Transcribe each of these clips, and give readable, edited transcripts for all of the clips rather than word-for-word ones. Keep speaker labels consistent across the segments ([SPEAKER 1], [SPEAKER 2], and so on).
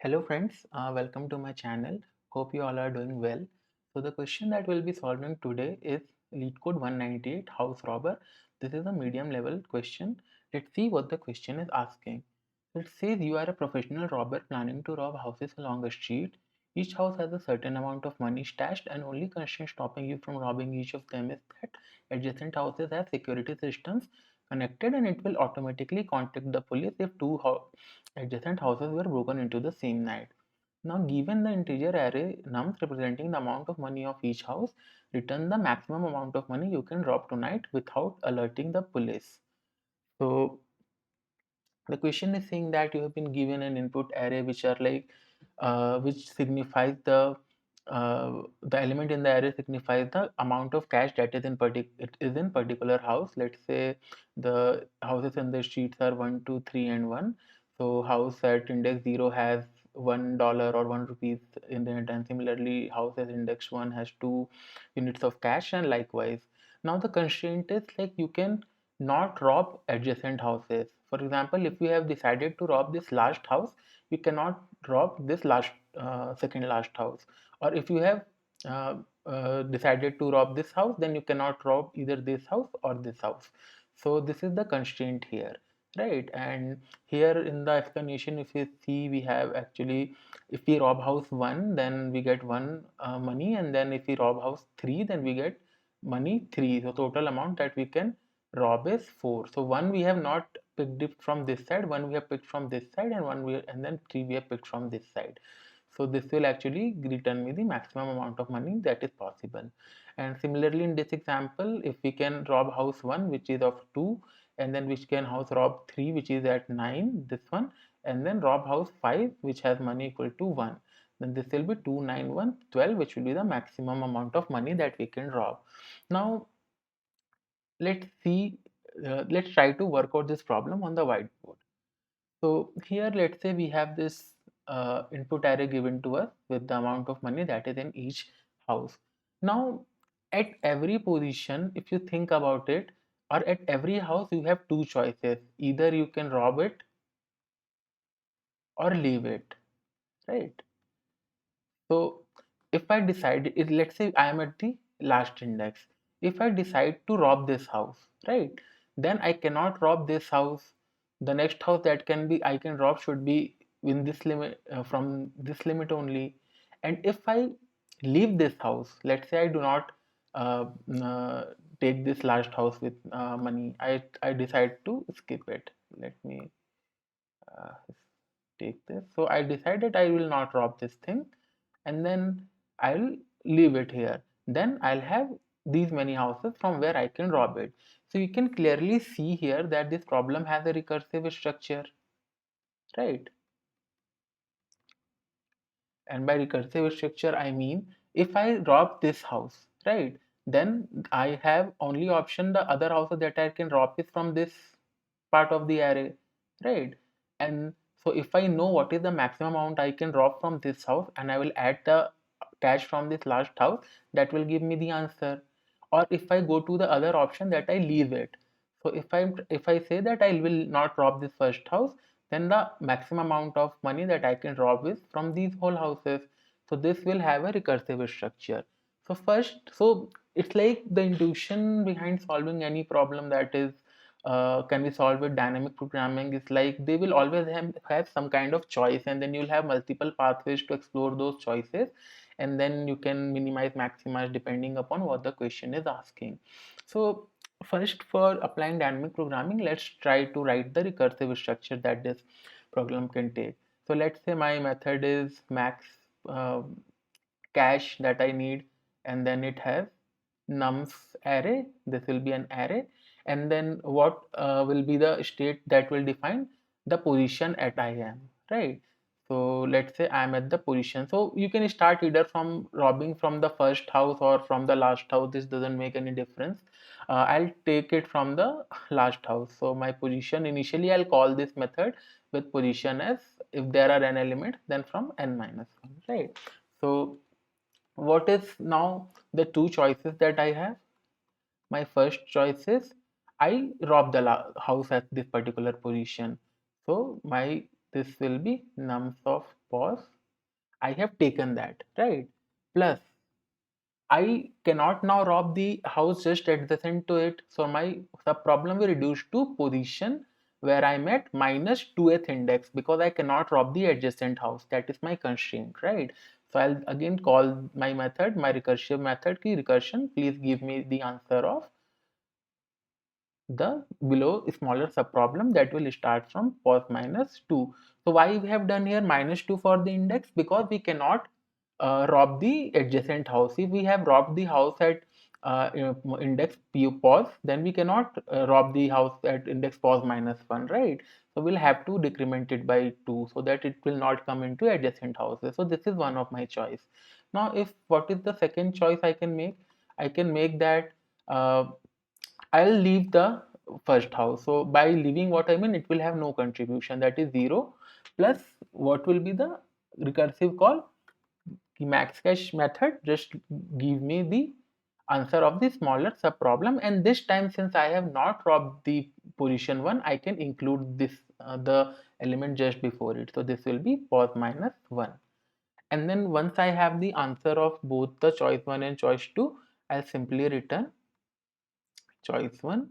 [SPEAKER 1] Hello friends, welcome to my channel. Hope you all are doing well. So the question that we'll be solving today is lead code 198 house robber. This is a medium level question. Let's see what the question is asking. It says you are a professional robber planning to rob houses along a street. Each house has a certain amount of money stashed and only constraint stopping you from robbing each of them is that adjacent houses have security systems connected and it will automatically contact the police if adjacent houses were broken into the same night. Now, given the integer array nums representing the amount of money of each house, return the maximum amount of money you can rob tonight without alerting the police. So, the question is saying that you have been given an input array which are like which signifies the element in the array signifies the amount of cash that is in particular house. Let's say the houses in the streets are 1 2 3 and 1. So house at index 0 has $1 or 1 rupees in it, and similarly house at index 1 has 2 units of cash, and likewise. Now the constraint is like you can not rob adjacent houses. For example, if you have decided to rob this last house, you cannot rob this last second last house. Or if you have decided to rob this house, then you cannot rob either this house or this house. So this is the constraint here, right? And here in the explanation, if you see, we have actually, if we rob house 1, then we get 1 money, and then if we rob house 3, then we get money 3. So total amount that we can rob is 4. So 1 we have not picked it from this side, 1 we have picked from this side, and and then 3 we have picked from this side. So this will actually return me the maximum amount of money that is possible. And similarly in this example, if we can rob house 1 which is of 2, and then which can house rob 3 which is at 9, this one, and then rob house 5 which has money equal to 1, then this will be 2 9 1 12, which will be the maximum amount of money that we can rob. Now let's see, let's try to work out this problem on the whiteboard. So here let's say we have this input array given to us with the amount of money that is in each house. Now at every position, if you think about it, or at every house you have two choices: either you can rob it or leave it, right? So if I decide, let's say I am at the last index. If I decide to rob this house, right, then I cannot rob this house. The next house that can be I can rob should be in this limit, from this limit only. And if I leave this house, let's say I do not uh, uh, take this last house with money. I decide to skip it. Let me uh, take this. So I decided I will not rob this thing, and then I'll leave it here. Then I'll have these many houses from where I can rob it. So you can clearly see here that this problem has a recursive structure, right? And by recursive structure, I mean if I rob this house, right, then I have only option the other houses that I can rob is from this part of the array, right? And so if I know what is the maximum amount I can rob from this house, and I will add the cash from this last house, that will give me the answer. Or if I go to the other option that I leave it. So if I say that I will not rob this first house, then the maximum amount of money that I can rob is from these whole houses. So this will have a recursive structure. So it's like the intuition behind solving any problem that is can be solved with dynamic programming is like they will always have some kind of choice, and then you'll have multiple pathways to explore those choices, and then you can minimize, maximize depending upon what the question is asking. So first, for applying dynamic programming, let's try to write the recursive structure that this program can take. So let's say my method is max uh, cache that I need, and then it has nums array. This will be an array, and then what will be the state that will define the position at I am, right? So let's say I'm at the position. So you can start either from robbing from the first house or from the last house. This doesn't make any difference. I'll take it from the last house. So my position, initially I'll call this method with position as if there are n elements, then from n minus 1, right? So what is now the two choices that I have? My first choice is I rob the house at this particular position. So my this will be nums of pos. I have taken that, right? Plus I cannot now rob the house just adjacent to it. So my sub problem will reduce to position where I'm at minus 2th index, because I cannot rob the adjacent house. That is my constraint, right? So I'll again call my method, my recursive method ki recursion. Please give me the answer of the below smaller subproblem that will start from pos minus 2. So why we have done here minus 2 for the index? Because we cannot rob the adjacent house. If we have robbed the house at index p pos, then we cannot rob the house at index pos minus 1, right? So we'll have to decrement it by 2 so that it will not come into adjacent houses. So this is one of my choice. Now if what is the second choice I can make? I can make that I'll leave the first house. So by leaving, what I mean, it will have no contribution, that is 0, plus what will be the recursive call? The max cache method just give me the answer of the smaller subproblem, and this time since I have not robbed the position 1, I can include this the element just before it. So this will be pos minus 1. And then once I have the answer of both the choice 1 and choice 2, I'll simply return choice 1.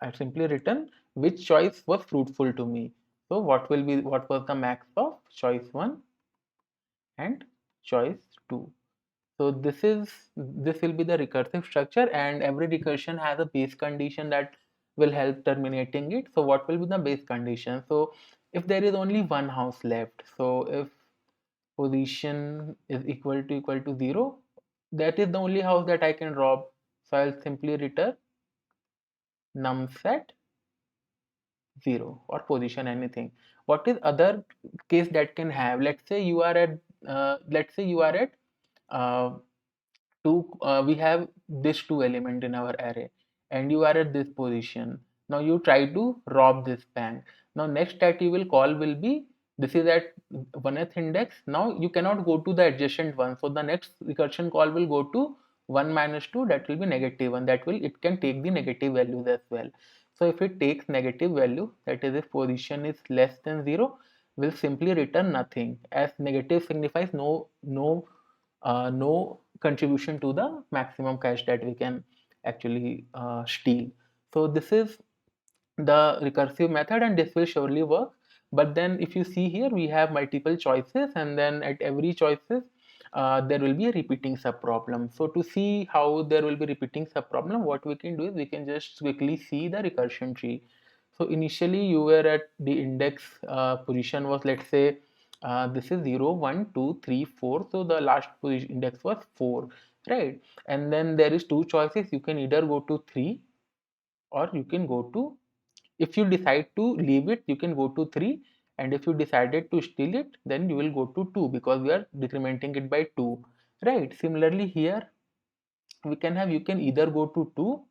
[SPEAKER 1] I simply written which choice was fruitful to me. So what was the max of choice 1 and choice 2. So this will be the recursive structure, and every recursion has a base condition that will help terminating it. So what will be the base condition? So if there is only one house left, so if position is equal to 0, that is the only house that I can rob. So I'll simply return num set 0 or position anything. What is other case that can have? Let's say you are at uh, we have this two element in our array, and you are at this position. Now you try to rob this bank. Now next that you will call will be, this is at 1th index. Now you cannot go to the adjacent one, so the next recursion call will go to 1 minus 2, that will be negative 1. That will, it can take the negative values as well. So if it takes negative value, that is if position is less than 0, will simply return nothing, as negative signifies no contribution to the maximum cache that we can actually steal. So this is the recursive method, and this will surely work. But then if you see here, we have multiple choices, and then at every choices there will be a repeating subproblem. So to see how there will be repeating subproblem, what we can do is we can just quickly see the recursion tree. So initially you were at the index position was, let's say, this is 0 1 2 3 4, so the last position index was 4, right? And then there is two choices, you can either go to 3 or you can go to, if you decide to leave it, you can go to 3, and if you decided to steal it, then you will go to 2, because we are decrementing it by 2, right? Similarly here we can have, you can either go to 2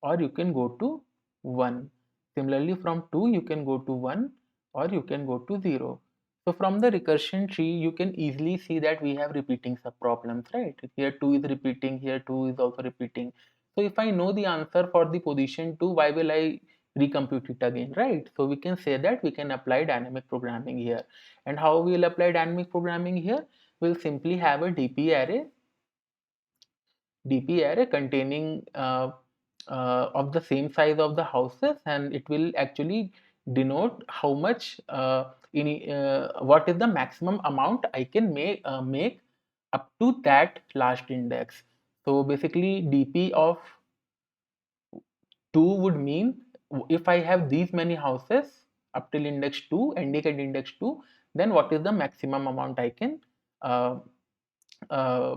[SPEAKER 1] or you can go to 1. Similarly from 2 you can go to 1 or you can go to 0. So from the recursion tree you can easily see that we have repeating subproblems, right? Here 2 is repeating, here 2 is also repeating. So if I know the answer for the position 2, why will I recompute it again, right? So we can say that we can apply dynamic programming here. And how we will apply dynamic programming here? We'll simply have a DP array containing of the same size of the houses, and it will actually denote how much what is the maximum amount I can make up to that last index. So basically DP of 2 would mean if I have these many houses up till index 2, ending at index 2, then what is the maximum amount I can uh, uh,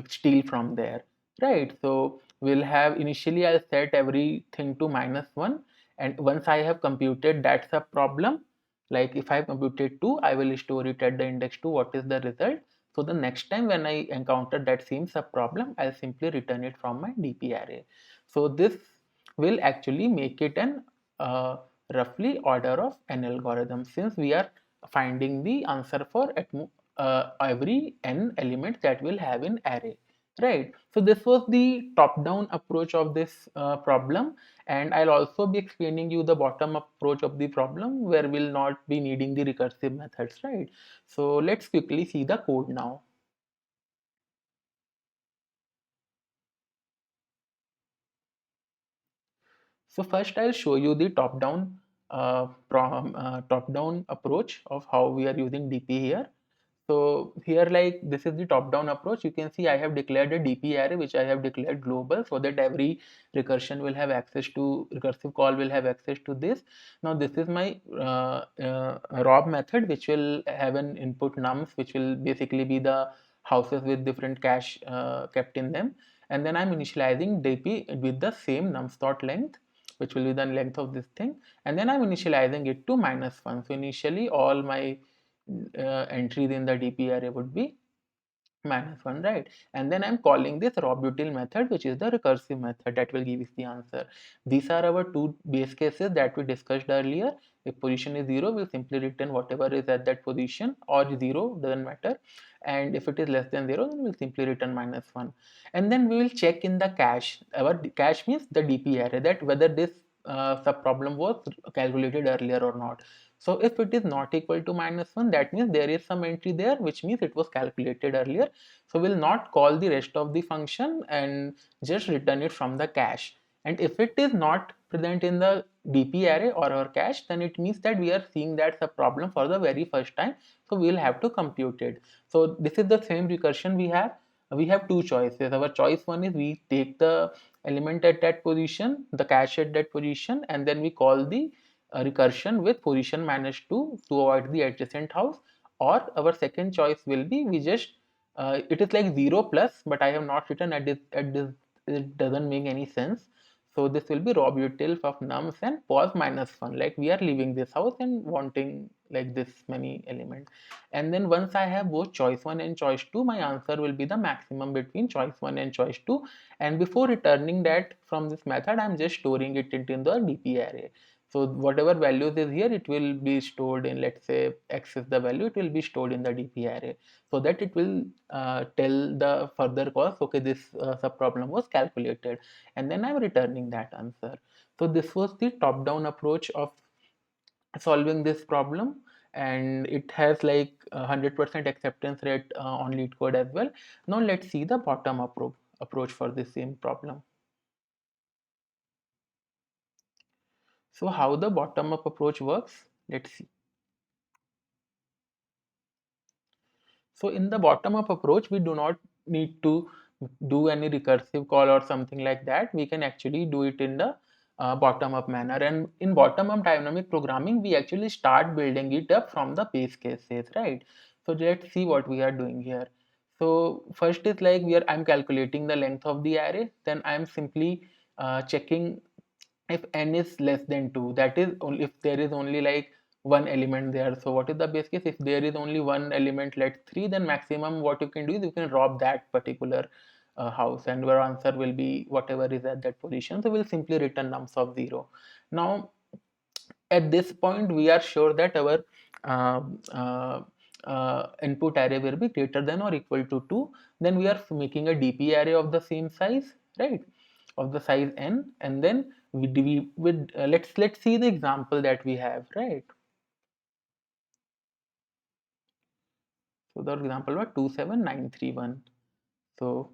[SPEAKER 1] steal from there, right? So we'll have, initially I'll set everything to -1, and once I have computed that's a problem, like if I have computed 2, I will store it at the index 2, what is the result. So the next time when I encounter that same sub problem, I'll simply return it from my DP array. So this will actually make it an roughly order of n algorithm, since we are finding the answer for every n elements that we'll have in array. right? So this was the top-down approach of this problem, and I'll also be explaining you the bottom approach of the problem where we'll not be needing the recursive methods, right? So let's quickly see the code now. So first I'll show you the top-down approach of how we are using DP here. So here, like, this is the top-down approach. You can see I have declared a DP array which I have declared global so that every recursive call will have access to this. Now this is my rob method which will have an input nums which will basically be the houses with different cache kept in them. And then I'm initializing DP with the same nums dot length, which will be the length of this thing, and then I'm initializing it to -1. So initially all my entries in the DP array would be -1, right? And then I'm calling this robutil method, which is the recursive method that will give us the answer. These are our two base cases that we discussed earlier. If position is 0, we'll simply return whatever is at that position, or 0, doesn't matter. And if it is less than 0, then we'll simply return -1. And then we will check in the cache. Our cache means the DP array, that whether this sub problem was calculated earlier or not. So if it is not equal to -1, that means there is some entry there, which means it was calculated earlier. So we'll not call the rest of the function and just return it from the cache. And if it is not present in the DP array or our cache, then it means that we are seeing that sub problem for the very first time. So we'll have to compute it. So this is the same recursion we have. We have two choices. Our choice one is we take the element at that position, the cache at that position, and then we call the recursion with position -2 to avoid the adjacent house. Or our second choice will be we just it is like 0 plus, but I have not written at this, it doesn't make any sense. So this will be robutil of nums and pos -1, like we are leaving this house and wanting like this many elements. And then once I have both choice 1 and choice 2, my answer will be the maximum between choice 1 and choice 2. And before returning that from this method, I'm just storing it into the DP array. So whatever values is here, it will be stored in, let's say x is the value, it will be stored in the DP array, so that it will tell the further course, okay, this sub problem was calculated, and then I'm returning that answer. So this was the top down approach of solving this problem, and it has like 100% acceptance rate on LeetCode as well. Now let's see the bottom approach for the same problem. So how the bottom up approach works, let's see. So in the bottom up approach, we do not need to do any recursive call or something like that. We can actually do it in the bottom up manner. And in bottom up dynamic programming, we actually start building it up from the base cases, right? So let's see what we are doing here. So first is like I'm calculating the length of the array. Then I'm simply checking if n is less than 2, that is only if there is only like one element there. So what is the base case? If there is only one element, let's 3, then maximum what you can do is you can rob that particular house, and your answer will be whatever is at that position. So we'll simply return nums of 0. Now at this point we are sure that our uh, uh, input array will be greater than or equal to 2. Then we are making a DP array of the same size, right, of the size n, and then we with let's see the example that we have, right? So the example was 27931. So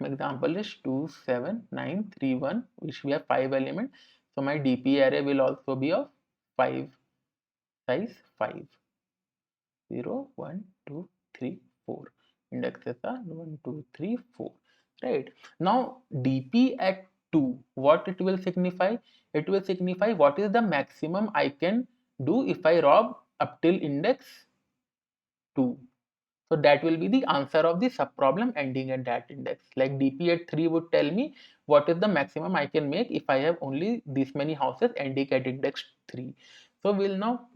[SPEAKER 1] example is 27931, which we have 5 elements. So my DP array will also be of 5, size 5. 0, 1, 2, 3, 4. Indexes are 1, 2, 3, 4. Right. Now dp at 2, what it will signify? It will signify what is the maximum I can do if I rob up till index 2. So that will be the answer of the subproblem ending at that index. Like dp at 3 would tell me what is the maximum I can make if I have only this many houses ending at index 3. So we'll now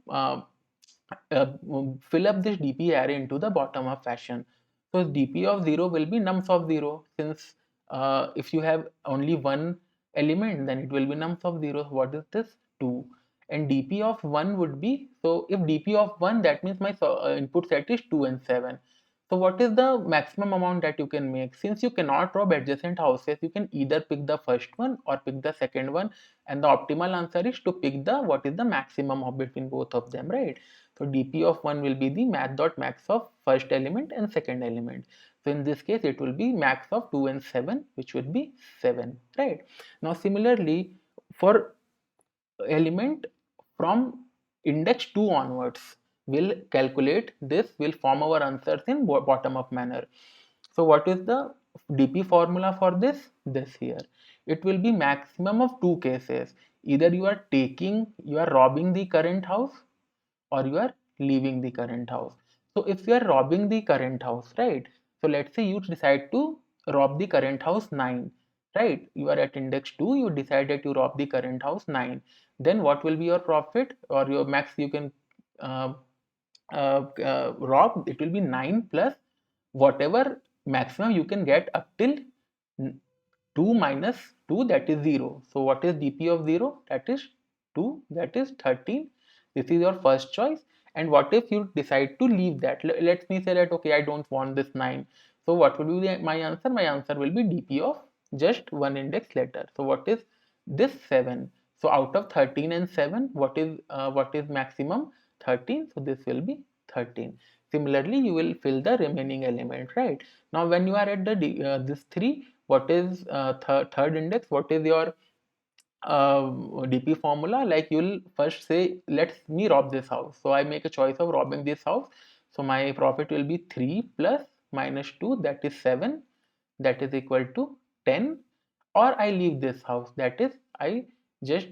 [SPEAKER 1] fill up this DP array into the bottom up fashion. So DP of 0 will be nums of 0, since if you have only one element, then it will be nums of 0. What is this? 2. And DP of 1 would be, so if DP of 1, that means my input set is 2 and 7. So what is the maximum amount that you can make? Since you cannot rob adjacent houses, you can either pick the first one or pick the second one, and the optimal answer is to pick the what is the maximum of between both of them, right? So dp of 1 will be the math.max of first element and second element. So in this case it will be max of 2 and 7, which would be 7, right? Now similarly, for element from index 2 onwards, we'll calculate this, will form our answers in bottom up manner. So what is the dp formula for this? This here, it will be maximum of two cases. Either you are robbing the current house, or you are leaving the current house. So if you are robbing the current house, right? So let's say you decide to rob the current house 9, right? You are at index 2, you decide that you rob the current house 9. Then what will be your profit or your max you can uh, rob? It will be 9 plus whatever maximum you can get up till 2 minus 2, that is 0. So what is dp of 0? That is 2, that is 13. This is your first choice. And what if you decide to leave that? Let me say that okay, I don't want this 9. So what will be my answer? My answer will be dp of just one index later. So what is this? 7. So out of 13 and 7, what is maximum? 13. So this will be 13. Similarly, you will fill the remaining element, right? Now when you are at the this 3, what is third index? What is your dp formula? Like you'll first say, let me rob this house. So I make a choice of robbing this house. So my profit will be 3 plus minus 2, that is 7, that is equal to 10. Or I leave this house, that is I just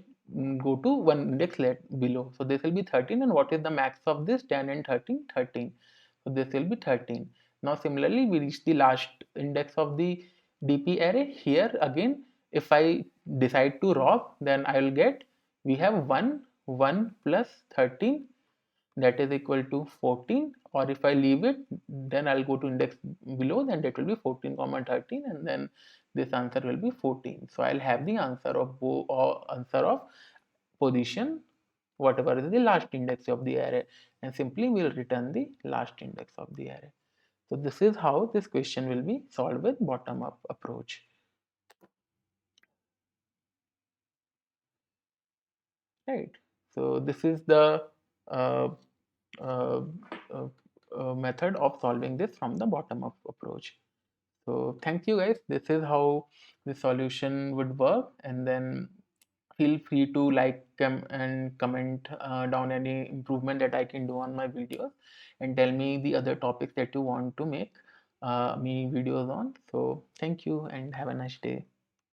[SPEAKER 1] go to one index below. So this will be 13. And what is the max of this? 10 and 13? 13. So this will be 13. Now similarly, we reach the last index of the dp array. Here again, if I decide to rob, then I will get, we have 1 plus 13, that is equal to 14. Or if I leave it, then I'll go to index below, then that will be 14 comma 13, and then this answer will be 14. So I'll have the answer of answer of position whatever is the last index of the array, and simply we'll return the last index of the array. So this is how this question will be solved with bottom up approach, right? So this is the uh, uh, uh, method of solving this from the bottom up approach. So thank you guys. This is how the solution would work, and then feel free to like and comment down any improvement that I can do on my videos, and tell me the other topics that you want to make me videos on. So thank you and have a nice day.